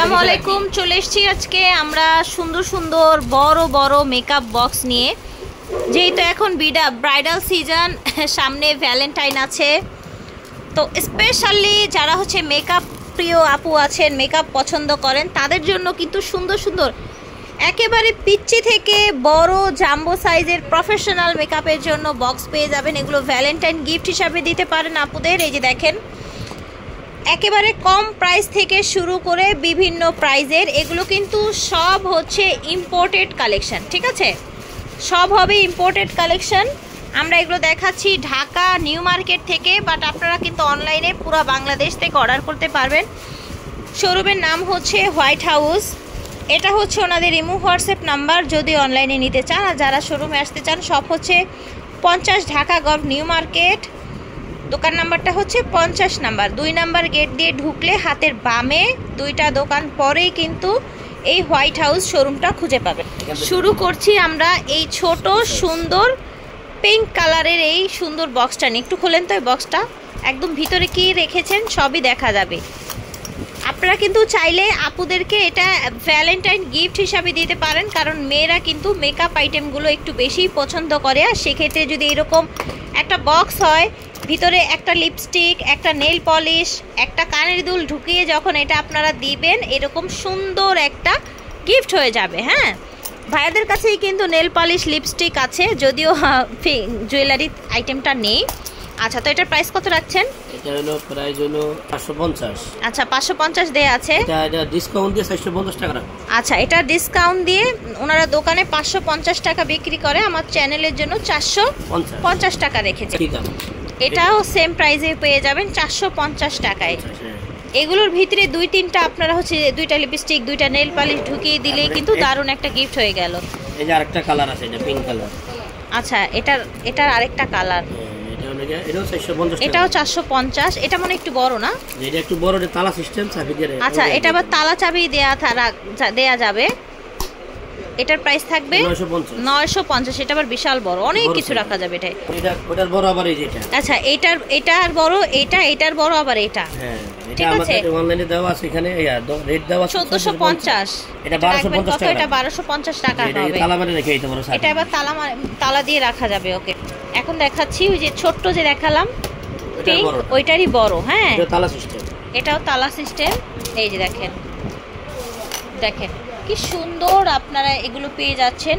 আসসালামু আলাইকুম। চলে এসেছি আজকে আমরা সুন্দর সুন্দর বড় বড় মেকআপ বক্স নিয়ে। যেহেতু এখন ব্রাইডাল সিজন, সামনে ভ্যালেন্টাইন আছে, তো স্পেশালি যারা হচ্ছে মেকআপ প্রিয় আপু আছেন, মেকআপ পছন্দ করেন, তাদের জন্য কিন্তু সুন্দর সুন্দর একেবারে পিচ্চি থেকে বড় জাম্বো সাইজের প্রফেশনাল মেকআপের জন্য বক্স পেয়ে যাবেন। এগুলো ভ্যালেন্টাইন গিফট হিসাবে দিতে পারেন আপুদের। এই যে দেখেন, একেবারে কম প্রাইস থেকে শুরু করে বিভিন্ন প্রাইজের, এগুলো কিন্তু সব হচ্ছে ইম্পোর্টেড কালেকশন। ঠিক আছে, সব হবে ইম্পোর্টেড কালেকশন। আমরা এগুলো দেখাচ্ছি ঢাকা নিউ মার্কেট থেকে, বাট আপনারা কিন্তু অনলাইনে পুরো বাংলাদেশ থেকে অর্ডার করতে পারবেন। শোরুমের নাম হচ্ছে হোয়াইট হাউস। এটা হচ্ছে ওনাদের ইমো হোয়াটসঅ্যাপ নাম্বার যদি অনলাইনে নিতে চান। আর যারা শোরুমে আসতে চান, সব হচ্ছে 50 ঢাকা গভ নিউ মার্কেট। দোকান নাম্বারটা হচ্ছে 50 নাম্বার। 2 নাম্বার গেট দিয়ে ঢুকলে হাতের বামে 2টা দোকান পরেই কিন্তু এই হোয়াইট হাউস শোরুমটা খুঁজে পাবেন। শুরু করছি আমরা এই ছোট সুন্দর পিঙ্ক কালারের এই সুন্দর বক্সটা নিয়ে। একটু খোলেন তো এই বক্সটা, একদম ভিতরে কি রেখেছেন সবই দেখা যাবে। আপনারা কিন্তু চাইলে আপুদেরকে এটা ভ্যালেন্টাইন গিফট হিসাবে দিতে পারেন, কারণ মেয়েরা কিন্তু মেকআপ আইটেমগুলো একটু বেশি পছন্দ করে। আর সেক্ষেত্রে যদি এরকম একটা বক্স হয়, ভিতরে একটা লিপস্টিক, একটা নেল পলিশ, একটা কানের দুল ঢুকিয়ে যখন এটা আপনারা দিবেন, এরকম সুন্দর একটা গিফট হয়ে যাবে। হ্যাঁ, ভাইয়াদের কাছেই কিন্তু নেল পলিশ লিপস্টিক আছে, যদিও জুয়েলারি আইটেমটা নেই। আচ্ছা, তো এটার প্রাইস কত রাখছেন? এটা হলো প্রাইস হলো 550। আচ্ছা, 550 দেয়া আছে। এটা ডিসকাউন্ট দিয়ে 450 টাকা রাখা। আচ্ছা, এটা ডিসকাউন্ট দিয়ে ওনারা দোকানে 550 টাকা বিক্রি করে, আমার চ্যানেলের জন্য 450 টাকা রেখেছে। ঠিক আছে, এটাও সেম প্রাইসে পেয়ে যাবেন 450 টাকায়। এগুলোর ভিতরে 2-3টা আপনারা হচ্ছে 2টা লিপস্টিক, 2টা নেল পলিশ ঢুকিয়ে দিলেই কিন্তু দারুণ একটা গিফট হয়ে গেল। এই যে আরেকটা কালার আছে, এটা পিঙ্ক কালার। আচ্ছা, এটার আরেকটা কালার, এটাও 450। এটা মনে একটু বড় না? এটা একটু বড়, এটা তালা সিস্টেম, চাবি দিয়ে। আচ্ছা, এটা আবার তালা চাবি দেয়া যাবে। এটার প্রাইস থাকবে 950। এটা আবার বিশাল বড়, অনেক কিছু রাখা যাবে এটাই। ওটার বড় আবার এই যেটা। আচ্ছা, এটার বড়, এটার বড় আবার এটা। হ্যাঁ, ঠিক আছে। অনলাইনে দেওয়া আছে, এখানে রেট দেওয়া আছে 1450। এটা 1250 টাকা। এটা 1250 টাকা হবে। তালা মারে রেখে দিতে পারো। এটা আবার তালা দিয়ে রাখা যাবে। ওকে, এখন দেখাচ্ছি ওই যে ছোট্ট যে দেখালাম পিঙ্ক, ওইটারই বড়। হ্যাঁ, এটা তালা সিস্টেম, এটাও তালা সিস্টেম। এই যে দেখেন কি সুন্দর আপনারা এগুলো পেয়ে যাচ্ছেন।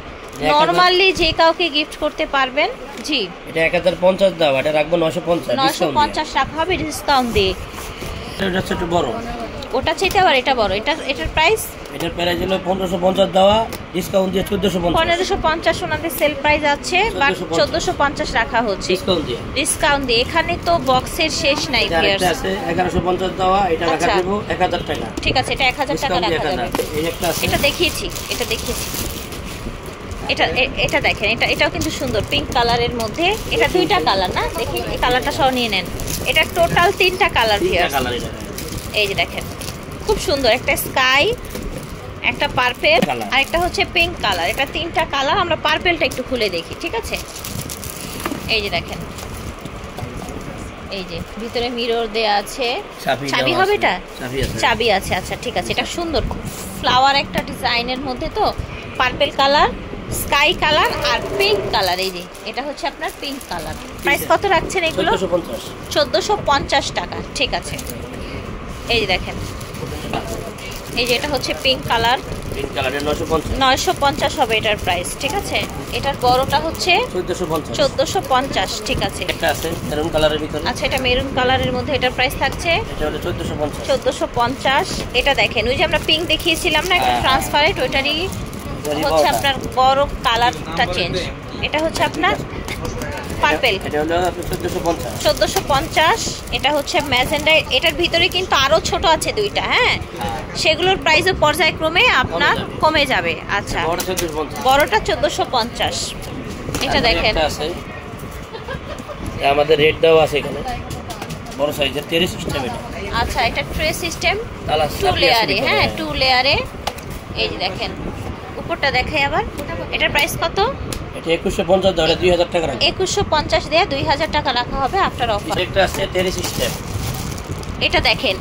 নরমালি যে কাউকে গিফট করতে পারবেন। জি, এটা 1050 দাও, এটা রাখবো 950 রাখা হবে ডিসকাউন্ট দিয়ে। এটা ছোট বড়, ওটা চাইতে আবার এটা বড়। এটার প্রাইস হলো 1550 দেওয়া, ডিসকাউন্ট দিয়ে 1450 ওনাদের সেল প্রাইস আছে, বাট 1450 রাখা হচ্ছে ডিসকাউন্ট দিয়ে। এখানে তো বক্সের শেষ নাই। এটা আছে 1150 দেওয়া, এটা রাখা দেব 1000 টাকা। ঠিক আছে, এটা 1000 টাকা রাখা যাবে। এই একটা আছে, এটা দেখিয়েছি। এটা দেখেন, এটাও কিন্তু সুন্দর পিঙ্ক কালারের মধ্যে। এটা 2টা কালার না? দেখি এই কালারটা সহ নিয়ে নেন। এটা টোটাল 3টা কালার। এই যে দেখেন, খুব সুন্দর। একটা স্কাই, একটা পার্পেল, আর একটা হচ্ছে পিঙ্ক কালার। এটা 3টা কালার। আমরা পার্পেলটা একটু খুলে দেখি। ঠিক আছে, এই যে দেখেন, এই যে ভিতরে মিরর দেয়া আছে। চাবি হবে? এটা চাবি আছে। আচ্ছা, ঠিক আছে। এটা সুন্দর ফ্লাওয়ার একটা ডিজাইনের মধ্যে, তো পার্পেল কালার, স্কাই কালার আর পিঙ্ক কালার। এই যে এটা হচ্ছে আপনার পিঙ্ক কালার। প্রাইস কত রাখছেন এগুলো? 1450 টাকা। ঠিক আছে, এই যে দেখেন, এই যে এটা হচ্ছে পিঙ্ক কালার। 950 হবে এটার প্রাইস। ঠিক আছে, এটার বড়টা হচ্ছে 1450। ঠিক আছে, এটা আছে মেরুন কালারের ভিতরে। আচ্ছা, এটা মেরুন কালারের মধ্যে, এটার প্রাইস থাকছে এটা হলো 1450। এটা দেখেন, ওই যে আমরা পিঙ্ক দেখিয়েছিলাম না, একটা ট্রান্সপারেন্ট, ওইটারই হচ্ছে আপনার বড় কালারটা চেঞ্জ। এটা হচ্ছে আপনার পার্পেল, এটা হলো 1450। এটা হচ্ছে ম্যাজেন্ডা। এটার ভিতরে কিন্তু আরো ছোট আছে 2টা। হ্যাঁ, সেগুলোর প্রাইসও পর্যায়ক্রমে আপনার কমে যাবে। আচ্ছা, বড়টা 1450। এটা দেখেন, আমাদের রেট দেওয়া আছে এখানে, বড় সাইজের ট্রে সিস্টেম এটা। আচ্ছা, এটা ট্রে সিস্টেম 2 লেয়ারে। হ্যাঁ, 2 লেয়ারে। এই যে দেখেন, উপরটা দেখাই আবার। এটার প্রাইস কত? এটা 2150 দাও, 2000 টাকা রাখা। 2150 দেয়া 2000 টাকা রাখা হবে আফটার অফার। এটা আছে ট্রে সিস্টেম। এটা দেখেন,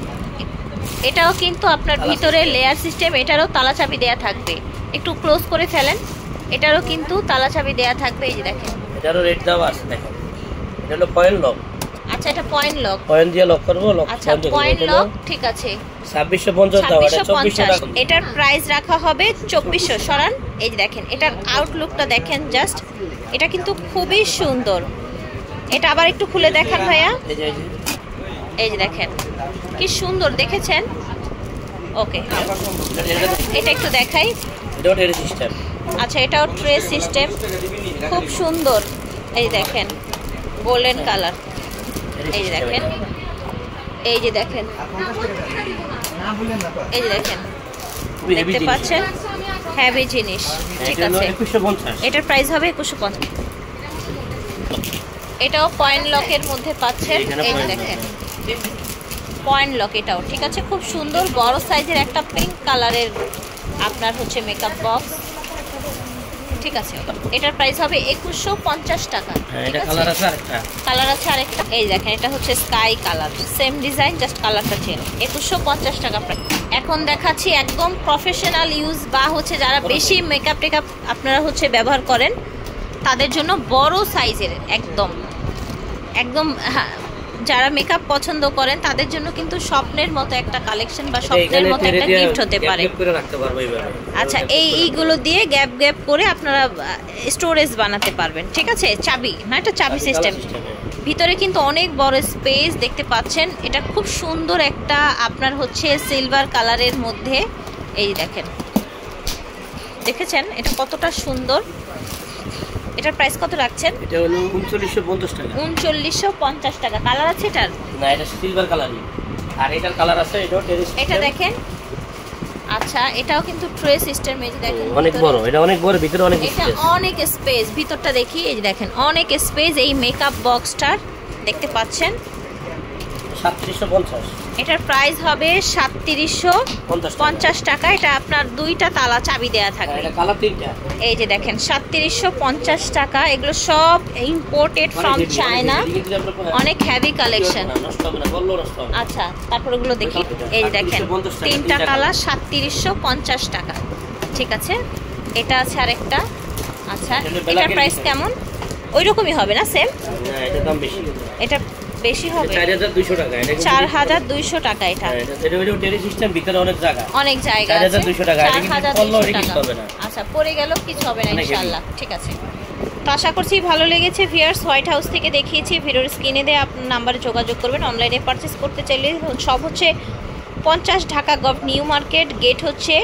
এটাও কিন্তু আপনার ভিতরে লেয়ার সিস্টেম, এটারও তালা চাবি দেয়া থাকবে। একটু ক্লোজ করে ফেলেন, এটারও কিন্তু তালা চাবি দেয়া থাকবে। এই যে দেখেন, এটারও রেট দেওয়া আছে দেখেন। এটা হলো পয়েন্ট লক। আচ্ছা, এটা পয়েন্ট লক, পয়েন্ট দিয়ে লক করব। লক আচ্ছা পয়েন্ট লক, ঠিক আছে। 2650 দাও, এটা 2400 টাকা। এটার প্রাইস রাখা হবে 2400। সরান, এই যে দেখেন, এটার আউটলুকটা দেখেন জাস্ট, এটা কিন্তু খুবই সুন্দর। এটা আবার একটু খুলে দেখান ভাইয়া। এই যে দেখেন কি সুন্দর, দেখেছেন? ওকে, এটা একটু দেখাই। এটাও ট্রে সিস্টেম। আচ্ছা, এটাও ট্রে সিস্টেম, খুব সুন্দর। এই দেখেন গোল্ডেন কালার। এই যে দেখেন, এই যে দেখেন, এই যে দেখেন, দেখতে পাচ্ছেন? হেভি জিনিস, ঠিক আছে। 2150। এটার প্রাইস হবে 2150। এটাও পয়েন্ট লকের মধ্যে পাচ্ছেন। এই যে দেখেন পয়েন্ট লক, এটাও ঠিক আছে। খুব সুন্দর বড় সাইজের একটা পিঙ্ক কালারের আপনার হচ্ছে মেকআপ বক্স, ঠিক আছে। এটার প্রাইস হবে 2150 টাকা। এটা কালার আছে আরেকটা, কালার আছে আরেকটা। এই দেখেন, এটা হচ্ছে sky colour, same design, just কালারটা চেঞ্জ। 2150 টাকা প্রাইস। এখন দেখাচ্ছি একদম প্রফেশনাল ইউজ বা হচ্ছে যারা বেশি মেকআপ টেকআপ আপনারা হচ্ছে ব্যবহার করেন তাদের জন্য বড় সাইজের, একদম একদম যারা মেকআপ পছন্দ করেন তাদের জন্য কিন্তু স্বপ্নের মতো একটা কালেকশন বা স্বপ্নের মতো একটা গিফট হতে পারে। আচ্ছা, এইগুলো দিয়ে গ্যাপ গ্যাপ করে আপনারা স্টোরেজ বানাতে পারবেন, ঠিক আছে। চাবি, হ্যাঁ, এটা চাবি সিস্টেম। ভিতরে কিন্তু অনেক বড় স্পেস দেখতে পাচ্ছেন। এটা খুব সুন্দর একটা আপনার হচ্ছে সিলভার কালারের মধ্যে। এই দেখেন, দেখেছেন এটা কতটা সুন্দর। এটার প্রাইস কত রাখছেন? এটা হলো 3950 টাকা। 3950 টাকা। কালার আছে এটার? না, এটা সিলভার কালারই। আর এটার কালার আছে, এটাও ট্রে সিস্টেম। এটা দেখেন, আচ্ছা এটাও কিন্তু ট্রে সিস্টেম। এই যে দেখেন অনেক বড়, এটা অনেক বড়, ভিতরে অনেক এটা স্পেস। অনেক স্পেস, ভিতরটা দেখি। এই যে দেখেন অনেক স্পেস এই মেকআপ বক্সটার, দেখতে পাচ্ছেন। 3750। এটার প্রাইস হবে 3750 টাকা। এটা আপনার দুইটা তালা চাবি দেয়া থাকবে। এটা কালার তিনটা। এই যে দেখেন 3750 টাকা। এগুলো সব ইম্পোর্টেড ফ্রম চায়না, অনেক হেভি কালেকশন। আচ্ছা, তারপর ওগুলো দেখি। এই যে দেখেন তিনটা কালার 3750 টাকা, ঠিক আছে। এটা আছে আরেকটা। আচ্ছা, এটার প্রাইস কেমন? ওই রকমই হবে না? সেম? এটা দাম বেশি। এটা বেশি হবে 4200 টাকা। এটা 4200 টাকা। এটা এটা হলো ট্রে সিস্টেম, ভিতরে অনেক জায়গা, অনেক জায়গা আছে। 4200 টাকা। এটা কিন্তু পড়লো কিছু হবে না। আচ্ছা, পড়ে গেল কিছু হবে না ইনশাআল্লাহ, ঠিক আছে। তো আশা করছি ভালো লেগেছে। ভিউয়ার্স, হোয়াইট হাউস থেকে দেখিয়েছি। ভিডিওর স্ক্রিনে দিয়ে আপনার নাম্বারে যোগাযোগ করবেন। অনলাইনে পারচেস করতে চাইলে সব হচ্ছে 50 ঢাকা গভ নিউ মার্কেট, গেট হচ্ছে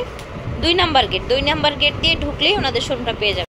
2 নাম্বার গেট। 2 নাম্বার গেট দিয়ে ঢুকলেই ওনাদের শোরুমটা পেয়ে যাবেন।